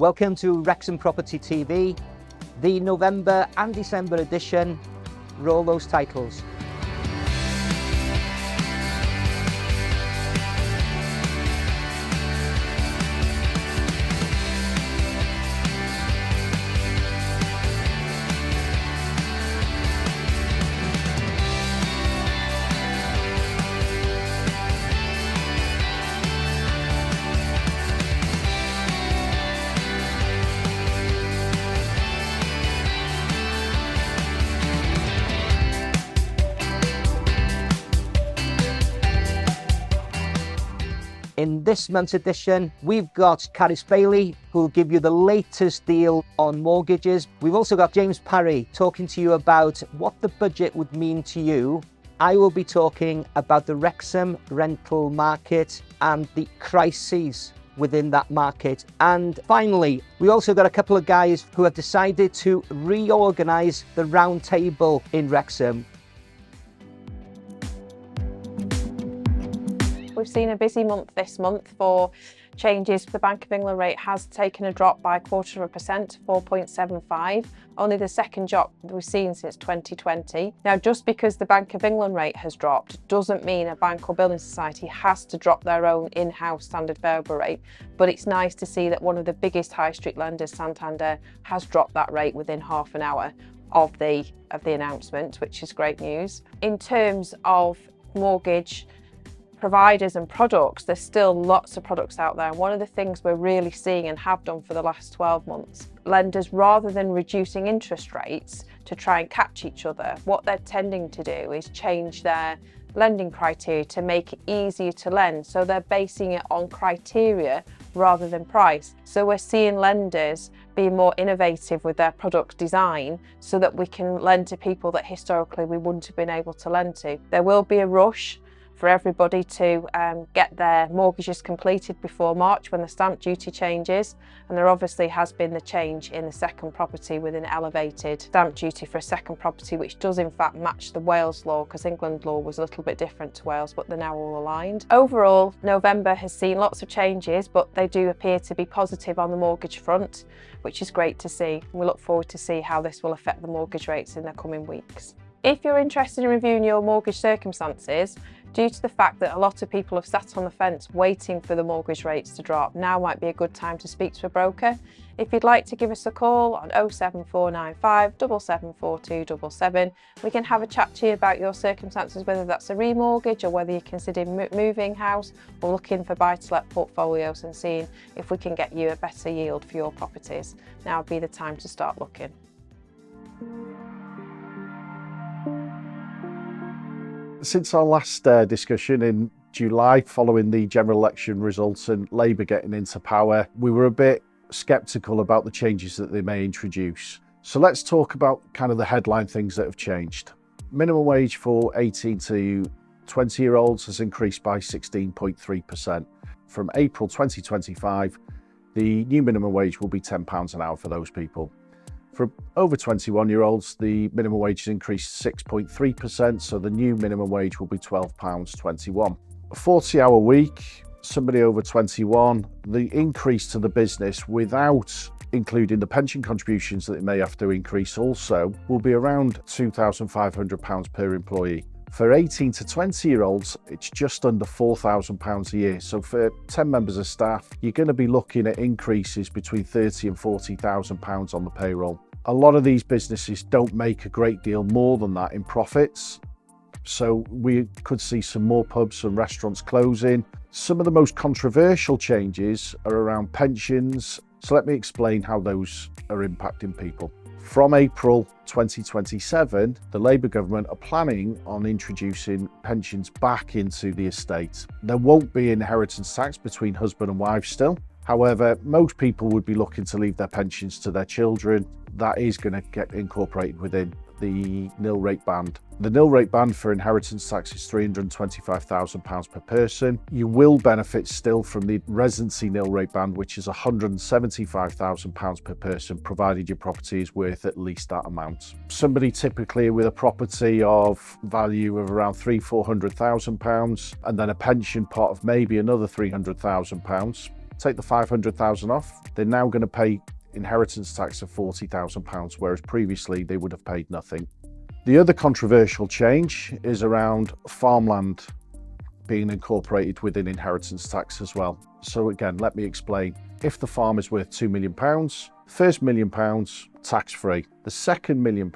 Welcome to Wrexham Property TV, the November and December edition. Roll those titles. In this month's edition, we've got Caris Bailey, who will give you the latest deal on mortgages. We've also got James Parry talking to you about what the budget would mean to you. I will be talking about the Wrexham Rental Market and the crises within that market. And finally, we also got a couple of guys who have decided to reorganise the Roundtable in Wrexham. We've seen a busy month this month for changes. The Bank of England rate has taken a drop by 0.25% to 4.75, only the second drop we've seen since 2020. Now, just because the Bank of England rate has dropped doesn't mean a bank or building society has to drop their own in-house standard variable rate, but it's nice to see that one of the biggest high street lenders, Santander, has dropped that rate within half an hour of the announcement, which is great news. In terms of mortgage providers and products, there's still lots of products out there. And one of the things we're really seeing and have done for the last 12 months, lenders, rather than reducing interest rates to try and catch each other, what they're tending to do is change their lending criteria to make it easier to lend. So they're basing it on criteria rather than price. So we're seeing lenders be more innovative with their product design so that we can lend to people that historically we wouldn't have been able to lend to. There will be a rush for everybody to get their mortgages completed before March when the stamp duty changes, and there obviously has been the change in the second property with an elevated stamp duty for a second property, which does in fact match the Wales law, because England law was a little bit different to Wales, but they're now all aligned. Overall, November has seen lots of changes, but they do appear to be positive on the mortgage front, which is great to see. We look forward to see how this will affect the mortgage rates in the coming weeks. If you're interested in reviewing your mortgage circumstances, due to the fact that a lot of people have sat on the fence waiting for the mortgage rates to drop, now might be a good time to speak to a broker. If you'd like to give us a call on 07495 774277, we can have a chat to you about your circumstances, whether that's a remortgage or whether you're considering moving house or looking for buy-to-let portfolios and seeing if we can get you a better yield for your properties. Now would be the time to start looking. Since our last discussion in July, following the general election results and Labour getting into power, we were a bit sceptical about the changes that they may introduce. So let's talk about kind of the headline things that have changed. Minimum wage for 18 to 20-year-olds has increased by 16.3%. From April 2025, the new minimum wage will be £10 an hour for those people. For over 21-year-olds, the minimum wage has increased 6.3%, so the new minimum wage will be £12.21. A 40-hour week, somebody over 21, the increase to the business without including the pension contributions that they may have to increase also will be around £2,500 per employee. For 18 to 20-year-olds, it's just under £4,000 a year. So for 10 members of staff, you're going to be looking at increases between £30,000 and £40,000 on the payroll. A lot of these businesses don't make a great deal more than that in profits. So we could see some more pubs and restaurants closing. Some of the most controversial changes are around pensions. So let me explain how those are impacting people. From April 2027, the Labour government are planning on introducing pensions back into the estate. There won't be inheritance tax between husband and wife still. However, most people would be looking to leave their pensions to their children. That is going to get incorporated within the nil rate band. The nil rate band for inheritance tax is £325,000 per person. You will benefit still from the residency nil rate band, which is £175,000 per person, provided your property is worth at least that amount. Somebody typically with a property of value of around £300,000–400,000, and then a pension pot of maybe another £300,000. take the 500,000 off, they're now going to pay inheritance tax of £40,000, whereas previously they would have paid nothing. The other controversial change is around farmland being incorporated within inheritance tax as well. So again, let me explain. If the farm is worth £2 million, first £1 million tax-free. The second £1 million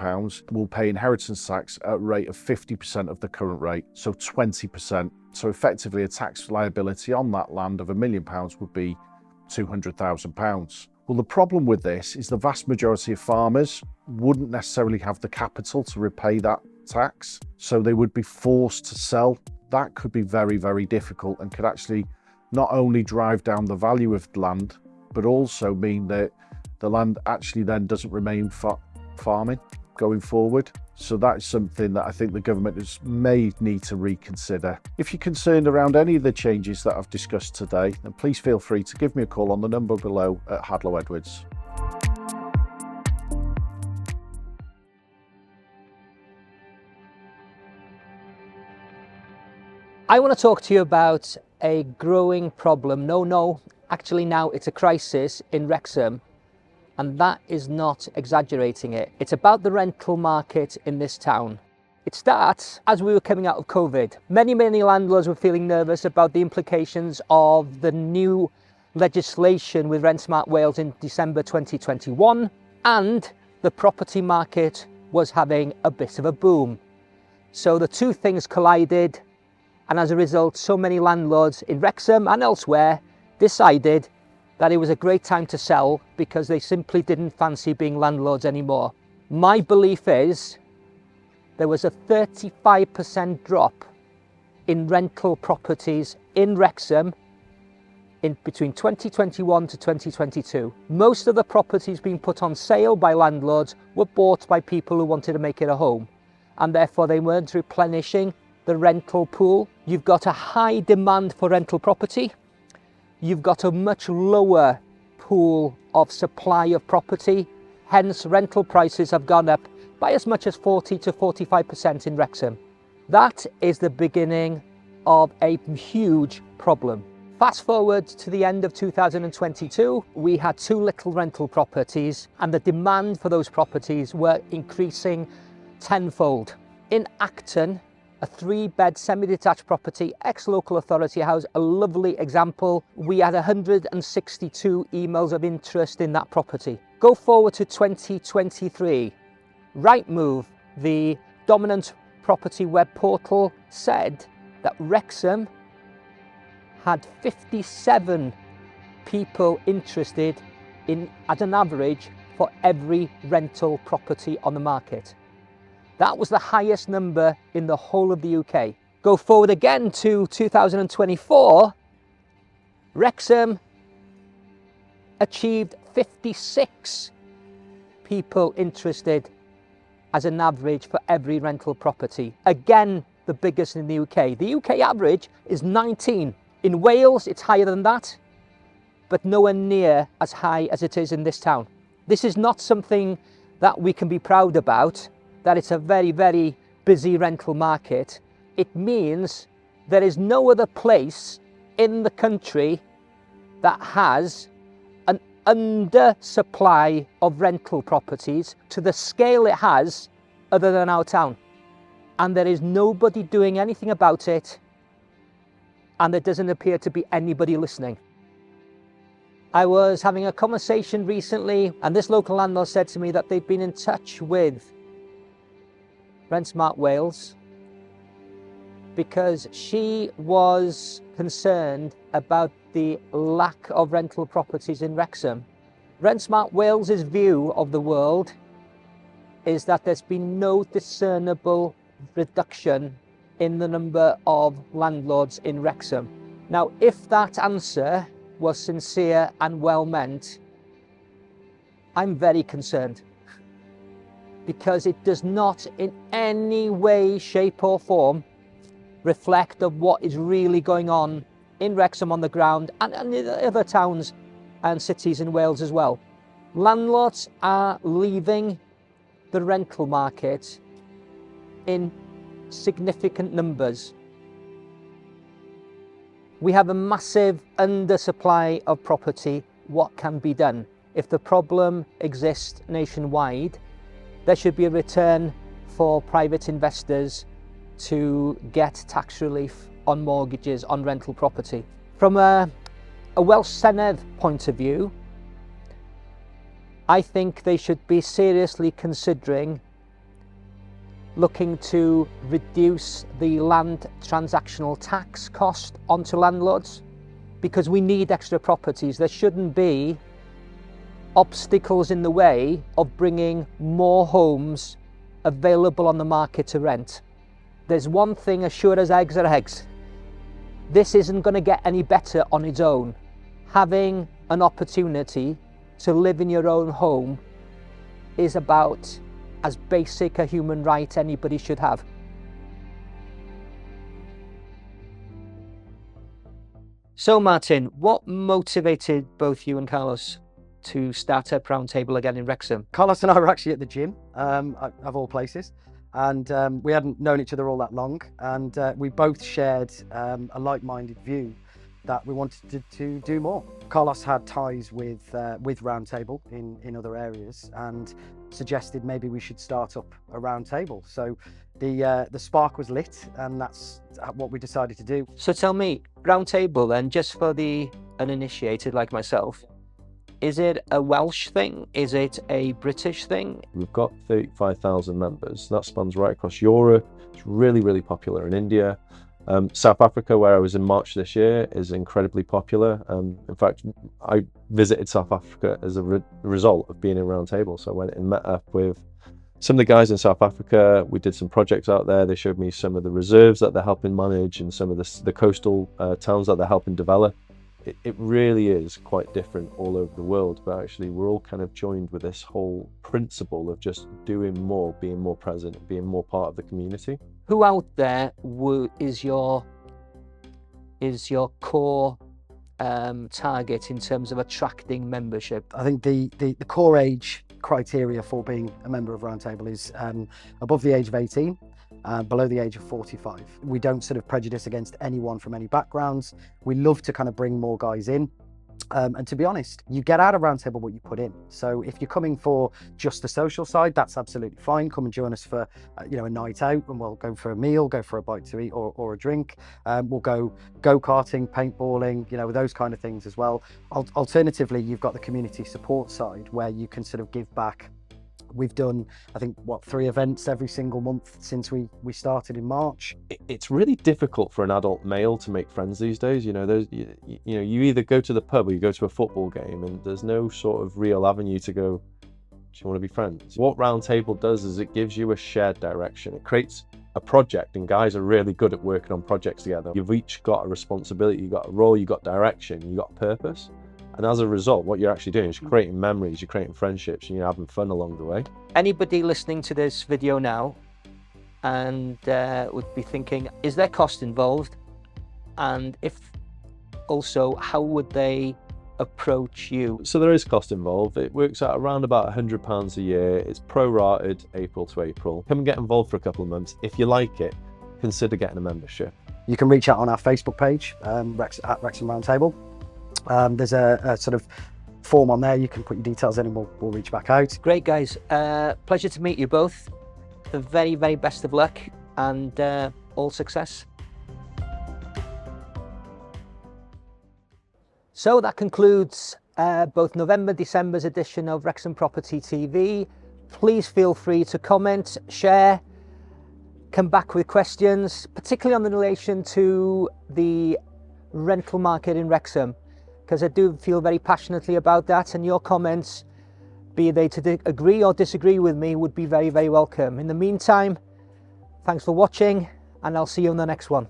will pay inheritance tax at a rate of 50% of the current rate, so 20%. So effectively a tax liability on that land of £1 million would be £200,000. Well, the problem with this is the vast majority of farmers wouldn't necessarily have the capital to repay that tax, so they would be forced to sell. That could be very, very difficult and could actually not only drive down the value of the land, but also mean that the land actually then doesn't remain farming going forward. So that's something that I think the government may need to reconsider. If you're concerned around any of the changes that I've discussed today, then please feel free to give me a call on the number below at Hadlow Edwards. I want to talk to you about a growing problem. Actually now it's a crisis in Wrexham, and that is not exaggerating it. It's about the rental market in this town. It starts as we were coming out of COVID. Many landlords were feeling nervous about the implications of the new legislation with Rent Smart Wales in December 2021, and the property market was having a bit of a boom. So the two things collided, and as a result, so many landlords in Wrexham and elsewhere decided that it was a great time to sell because they simply didn't fancy being landlords anymore. My belief is there was a 35% drop in rental properties in Wrexham in between 2021 to 2022. Most of the properties being put on sale by landlords were bought by people who wanted to make it a home, and therefore they weren't replenishing the rental pool. You've got a high demand for rental property. You've got a much lower pool of supply of property. Hence, rental prices have gone up by as much as 40 to 45% in Wrexham. That is the beginning of a huge problem. Fast forward to the end of 2022, we had too little rental properties, and the demand for those properties were increasing tenfold. In Acton, a 3-bed semi-detached property, ex-local authority house, a lovely example. We had 162 emails of interest in that property. Go forward to 2023. Rightmove, the dominant property web portal, said that Wrexham had 57 people interested in, at an average, for every rental property on the market. That was the highest number in the whole of the UK. Go forward again to 2024, Wrexham achieved 56 people interested as an average for every rental property. Again, the biggest in the UK. The UK average is 19. In Wales, it's higher than that, but nowhere near as high as it is in this town. This is not something that we can be proud about, that it's a very, very busy rental market. It means there is no other place in the country that has an undersupply of rental properties to the scale it has other than our town. And there is nobody doing anything about it, and there doesn't appear to be anybody listening. I was having a conversation recently, and this local landlord said to me that they'd been in touch with Rent Smart Wales because she was concerned about the lack of rental properties in Wrexham. Rent Smart Wales's view of the world is that there's been no discernible reduction in the number of landlords in Wrexham. Now, if that answer was sincere and well meant, I'm very concerned, because it does not in any way, shape or form reflect of what is really going on in Wrexham on the ground and in other towns and cities in Wales as well. Landlords are leaving the rental market in significant numbers. We have a massive undersupply of property. What can be done? If the problem exists nationwide, there should be a return for private investors to get tax relief on mortgages on rental property. From a Welsh Senedd point of view, I think they should be seriously considering looking to reduce the land transactional tax cost onto landlords, because we need extra properties. There shouldn't be obstacles in the way of bringing more homes available on the market to rent. There's one thing as sure as eggs are eggs. This isn't going to get any better on its own. Having an opportunity to live in your own home is about as basic a human right anybody should have. So Martin, what motivated both you and Carlos to start up Roundtable again in Wrexham? Carlos and I were actually at the gym, of all places, and we hadn't known each other all that long, and we both shared a like-minded view that we wanted to do more. Carlos had ties with Roundtable in other areas and suggested maybe we should start up a Roundtable. So the spark was lit, and that's what we decided to do. So tell me, Roundtable then, just for the uninitiated like myself, is it a Welsh thing? Is it a British thing? We've got 35,000 members. That spans right across Europe. It's really, really popular in India. South Africa, where I was in March this year, is incredibly popular. In fact, I visited South Africa as a result of being in Roundtable. So I went and met up with some of the guys in South Africa. We did some projects out there. They showed me some of the reserves that they're helping manage and some of the coastal towns that they're helping develop. It really is quite different all over the world, but actually we're all kind of joined with this whole principle of just doing more, being more present, being more part of the community. Who out there is your core target in terms of attracting membership? I think the core age criteria for being a member of Roundtable is above the age of 18. Below the age of 45. We don't sort of prejudice against anyone from any backgrounds. We love to kind of bring more guys in. And to be honest, you get out of Roundtable what you put in. So if you're coming for just the social side, that's absolutely fine. Come and join us for a night out, and we'll go for a meal, go for a bite to eat or a drink. We'll go go-karting, paintballing, those kind of things as well. Alternatively, you've got the community support side where you can sort of give back. We've done, I think, 3 events every single month since we started in March. It's really difficult for an adult male to make friends these days. You either go to the pub or you go to a football game, and there's no sort of real avenue to go, do you want to be friends? What Roundtable does is it gives you a shared direction. It creates a project, and guys are really good at working on projects together. You've each got a responsibility, you've got a role, you've got direction, you've got purpose. And as a result, what you're actually doing is you're creating memories, you're creating friendships, and you're having fun along the way. Anybody listening to this video now and would be thinking, is there cost involved? And if also, how would they approach you? So there is cost involved. It works out around about £100 a year. It's prorated April to April. Come and get involved for a couple of months. If you like it, consider getting a membership. You can reach out on our Facebook page, at Wrexham Round Table. There's a sort of form on there. You can put your details in and we'll reach back out. Great, guys. Pleasure to meet you both. The very, very best of luck and all success. So that concludes both November, December's edition of Wrexham Property TV. Please feel free to comment, share, come back with questions, particularly on in relation to the rental market in Wrexham, because I do feel very passionately about that, and your comments, be they to agree or disagree with me, would be very, very welcome. In the meantime, thanks for watching, and I'll see you on the next one.